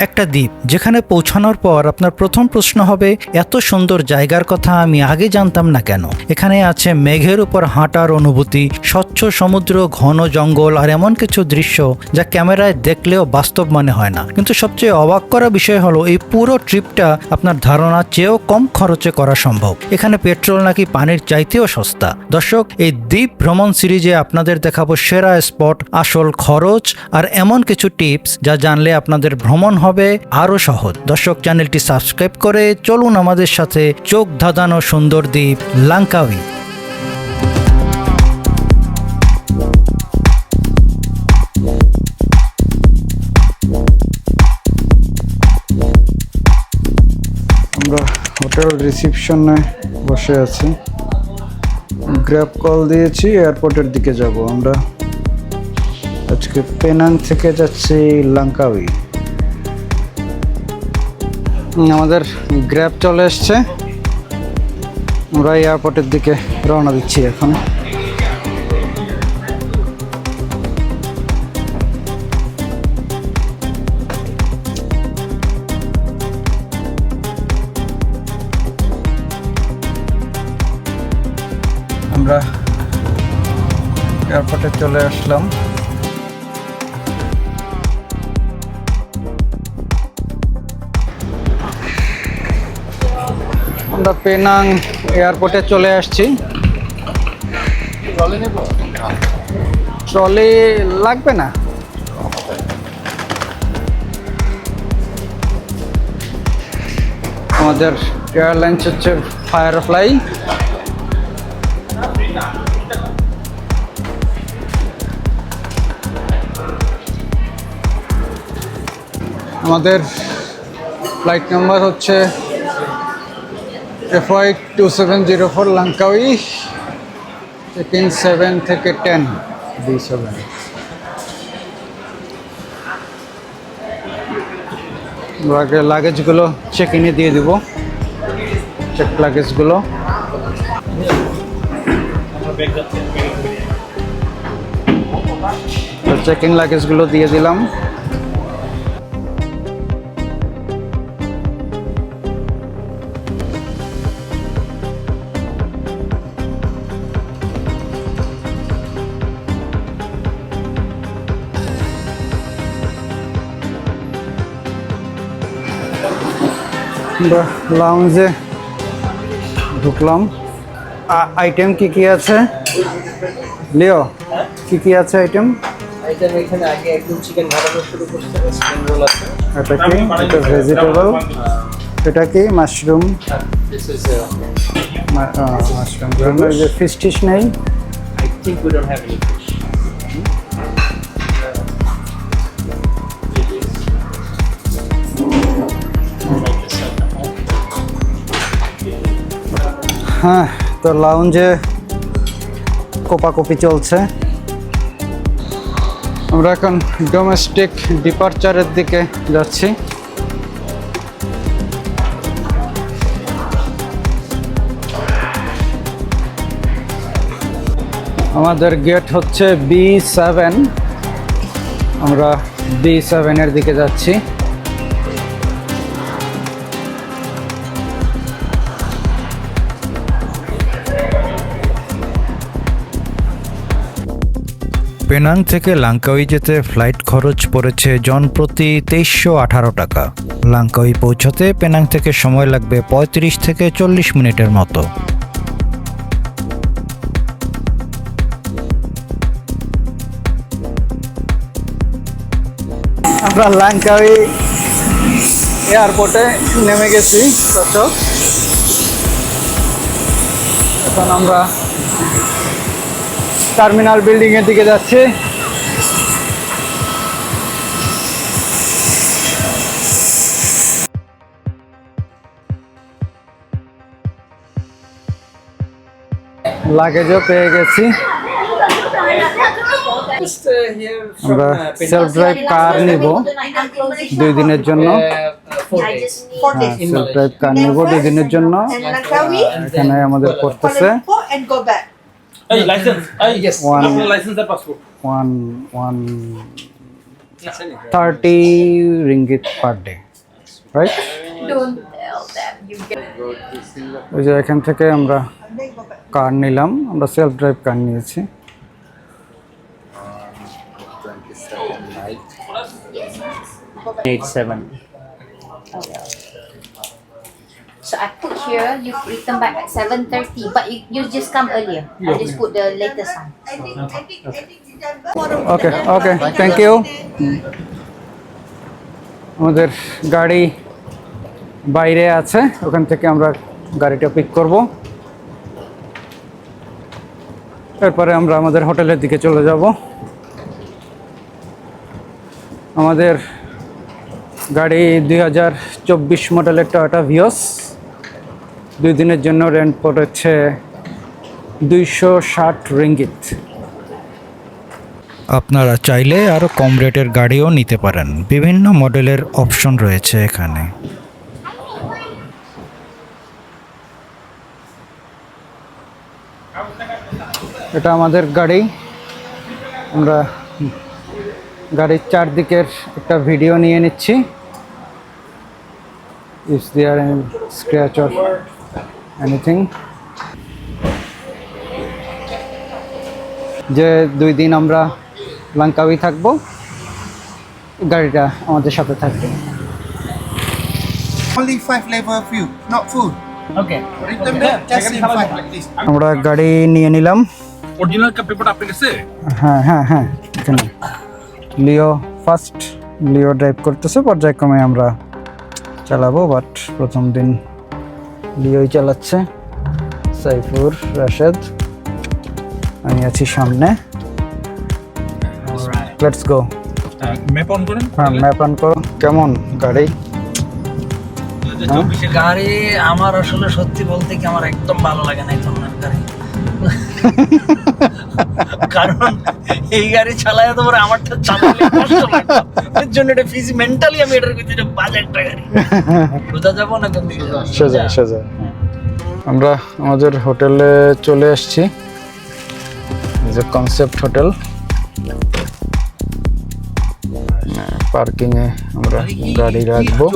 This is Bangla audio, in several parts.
একটা দ্বীপ যেখানে পৌঁছানোর পর আপনার প্রথম প্রশ্ন হবে, এত সুন্দর জায়গার কথা আমি আগে জানতাম না কেন। এখানে আছে মেঘের উপর হাঁটার অনুভূতি, স্বচ্ছ সমুদ্র, ঘন জঙ্গল আর এমন কিছু দৃশ্য যা ক্যামেরায় দেখলেও বাস্তব মনে হয় না। কিন্তু সবচেয়ে অবাক করা বিষয় হলো এই পুরো ট্রিপটা আপনার ধারণার চেয়েও কম খরচে করা সম্ভব। এখানে পেট্রোল নাকি পানির চাইতেও সস্তা। দর্শক, এই দ্বীপ ভ্রমণ সিরিজে আপনাদের দেখাবো সেরা স্পট, আসল খরচ আর এমন কিছু টিপস যা জানলে আপনাদের ভ্রমণ হবে আরো সহজ। দর্শক, চ্যানেলটি সাবস্ক্রাইব করে চলুন আমাদের সাথে চোখ ধাঁধানো সুন্দর দ্বীপ লাঙ্কাউই। আমরা হোটেল রিসিপশনে বসে আছি, গ্র্যাব কল দিয়েছি, এয়ারপোর্টের দিকে যাব। আমরা আজকে পেনাং থেকে যাচ্ছি লাঙ্কাউই। আমাদের গ্র্যাব চলে এসছে, আমরা এয়ারপোর্টের দিকে রওনা দিচ্ছি এখন। আমরা এয়ারপোর্টে চলে আসলাম। আমরা পেনাং এয়ারপোর্টে চলে আসছি। ট্রলি লাগবে না, আমাদের এয়ারলাইন্স হচ্ছে ফায়ারফ্লাই। আমাদের ফ্লাইট নাম্বার হচ্ছে FY2704 লাঙ্কাউই, চেক-ইন 7 থেকে 10 B7। আমরা আগে লাগেজগুলো চেক ইনে দিয়ে দিব, চেক লাগেজগুলো। চেক ইন লাগেজগুলো দিয়ে দিলাম। আমরা লাউঞ্জে ঢুকলাম। আইটেম কি আছে লিও? কি আছে আইটেম? এখানে আগে একদম চিকেন ভালো শুরু করতে হবে, চিকেন রোল আছে। এটা কি? এটা ভেজিটেবল। এটা কি? মাশরুম। মাশরুম। যে ফিশ টিশ নেই? I think we don't have any fish. হ্যাঁ, তো লাউঞ্জে কোপাকপি চলছে। আমরা এখন ডোমেস্টিক ডিপারচারের দিকে যাচ্ছি। আমাদের গেট হচ্ছে B7, আমরা B7 এর দিকে যাচ্ছি। পেনাং থেকে লাঙ্কাউই যেতে ফ্লাইট খরচ পড়েছে জন প্রতি 2318 টাকা। লাঙ্কাউই পৌঁছতে পেনাং থেকে সময় লাগবে 35 থেকে 40 মিনিটের মতো। আমরা লাঙ্কাউই এয়ারপোর্টে নেমে গেছি। দর্শক, এখন আমরা টার্মিনাল বিল্ডিং এর দিকে যাচ্ছি। লাগেজও পেয়ে গেছি। আমরা সেলফ ড্রাইভ কার নিব 2 দিনের জন্য। সেলফ ড্রাইভ কার নিব 2 দিনের জন্য। এখানে আমাদের করতেছে Hey, license. Yes. One. License and passport. one 30 ringgit per day, right? Don't tell them you get. ওই যে এখান থেকে আমরা কার নিলাম, আমরা সেলফ ড্রাইভ কার নিয়েছি। 87. So I put here, you return back at 7:30, but you just come earlier. I just put the latest one. Okay okay, thank you. আমাদের গাড়ি বাইরে আছে, ওখান থেকে আমরা গাড়িটা পিক করব, এরপরে আমরা আমাদের হোটেলের দিকে চলে যাব। আমাদের গাড়ি 2024 মডেলের টয়োটা ভিওস, 2 দিনের জন্য রেন্ট পড়েছে 260 রিঙ্গিত। আপনারা চাইলে আরও কম রেটের গাড়িও নিতে পারেন, বিভিন্ন মডেলের অপশন রয়েছে এখানে। এটা আমাদের গাড়ি, আমরা গাড়ির চারদিকের একটা ভিডিও নিয়ে নিচ্ছি। If there any scratch or anything. যে 2 দিন আমরা লাঙ্কাউই থাকবো, গাড়িটা আমাদের সাথে থাকবে। Only 5 flavor of you, not food. Okay. Written there, just in 5 like this. আমরা গাড়ি নিয়ে নিলাম। অরিজিনাল কা পেপারটা আপনার কাছে? হ্যাঁ হ্যাঁ হ্যাঁ, এখানে লিও ফার্স্ট, লিও ড্রাইভ করতেছে, পর্যায়ক্রমে আমরা চালাবো, বাট প্রথম দিন লিওই চালাচ্ছে। সাইফুর, রাশেদ, আমি আছি সামনে। Let's go. ম্যাপ অন করেন। হ্যাঁ, ম্যাপ অন করো। কেমন গাড়ি? গাড়ি আমার আসলে সত্যি বলতে কি আমার একদম ভালো লাগে না এই ধরনের গাড়ি। কারণ এই গাড়ি চালায় তো পরে আমারটা চালালে কষ্ট লাগতো, এর জন্য এটা মেন্টালি আমি এটার ভিতরে বাজে একটা গাড়ি। সোজা যাবো না কোন দিকে যাবো? সোজা সোজা। আমরা আমাদের হোটেলে চলে এসেছি, যে কনসেপ্ট হোটেল। পার্কিং এ আমরা গাড়ি রাখবো।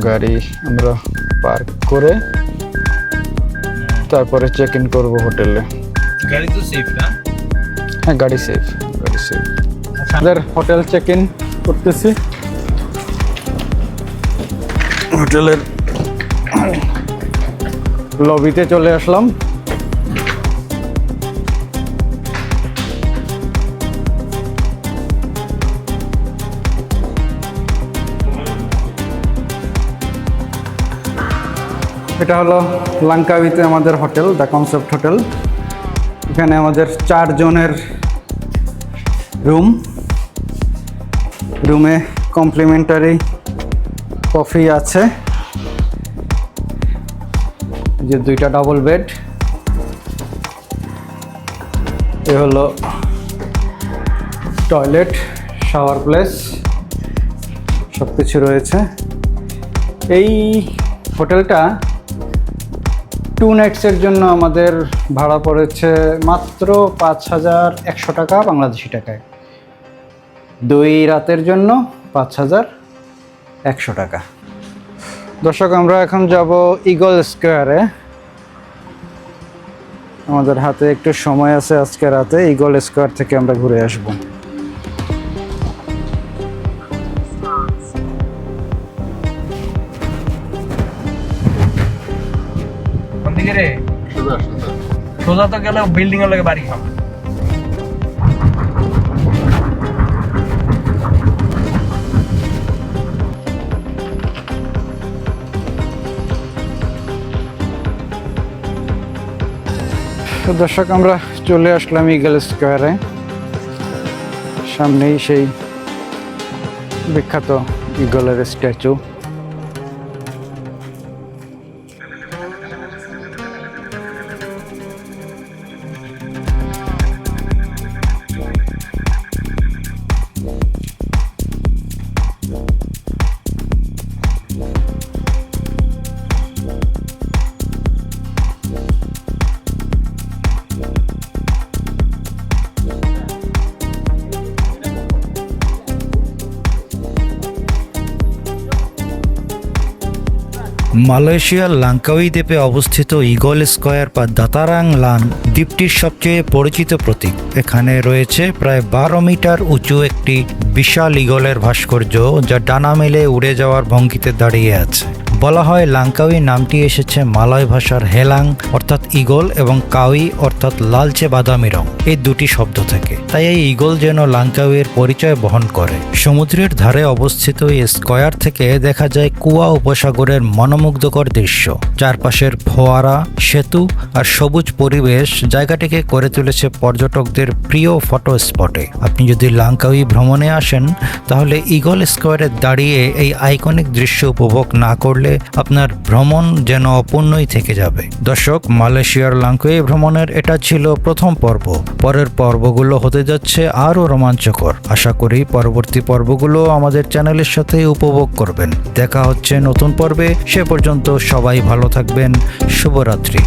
গাড়ি আমরা পার্ক করে তারপরে চেক ইন করবো হোটেলে। গাড়ি তো সেফ না? হ্যাঁ, গাড়ি সেফ, গাড়ি সেফ। আমাদের হোটেল চেক ইন করতেছি। হোটেলের লবিতে চলে আসলাম। এটা হলো লাঙ্কাউইতে আমাদের হোটেল, দ্য কনসেপ্ট হোটেল। এখানে আমাদের 4 জনের রুম, রুমে কমপ্লিমেন্টারি কফি আছে, যে 2টা ডাবল বেড। এ হলো টয়লেট, শাওয়ার প্লেস, সব কিছু রয়েছে। এই হোটেলটা 2 নাইটসের জন্য আমাদের ভাড়া পড়েছে মাত্র 5,100 টাকা বাংলাদেশি টাকায়। 2 রাতের জন্য 5,100 টাকা। দর্শক, আমরা এখন যাব ইগল স্কোয়ারে। আমাদের হাতে একটু সময় আছে আজকে রাতে, ইগল স্কোয়ার থেকে আমরা ঘুরে আসব। কোন দিকে রে? সোজা তো গেলে বিল্ডিং এর লগে বাড়ি খাও। তো দর্শক, আমরা চলে আসলাম ইগল স্কোয়ারে। সামনেই সেই বিখ্যাত ইগলের স্ট্যাচু। মালয়েশিয়ার লাঙ্কাউই দ্বীপে অবস্থিত ইগল স্কয়ার বা দাতারাং লান দ্বীপটির সবচেয়ে পরিচিত প্রতীক। এখানে রয়েছে প্রায় 12 মিটার উঁচু একটি বিশাল ইগলের ভাস্কর্য, যা ডানা মেলে উড়ে যাওয়ার ভঙ্গিতে দাঁড়িয়ে আছে। বলা হয় লাঙ্কাউই নামটি এসেছে মালয় ভাষার হেলাং অর্থাৎ ইগল এবং কাউই অর্থাৎ লালচে বাদামি রং, এই দুটি শব্দ থেকে। তাই এই ইগল যেন লাঙ্কাউইয়ের পরিচয় বহন করে। সমুদ্রের ধারে অবস্থিত এই স্কয়ার থেকে দেখা যায় কুয়া উপসাগরের মনোমুগ্ধকর দৃশ্য। চারপাশের ফোয়ারা, সেতু আর সবুজ পরিবেশ জায়গাটিকে করে তুলেছে পর্যটকদের প্রিয় ফটো স্পটে। আপনি যদি লাঙ্কাউই ভ্রমণে আসেন তাহলে ইগল স্কয়ারে দাঁড়িয়ে এই আইকনিক দৃশ্য উপভোগ না করলে আপনার ভ্রমণ যেন অপূর্ণই থেকে যাবে। দর্শক, মালয়েশিয়ার লাঙ্কাউই ভ্রমণের এটা ছিল প্রথম পর্ব। পরের পর্বগুলো হতে যাচ্ছে আরও রোমাঞ্চকর। আশা করি পরবর্তী পর্বগুলো আমাদের চ্যানেলের সাথে উপভোগ করবেন। দেখা হচ্ছে নতুন পর্বে। সে পর্যন্ত সবাই ভালো থাকবেন। শুভরাত্রি।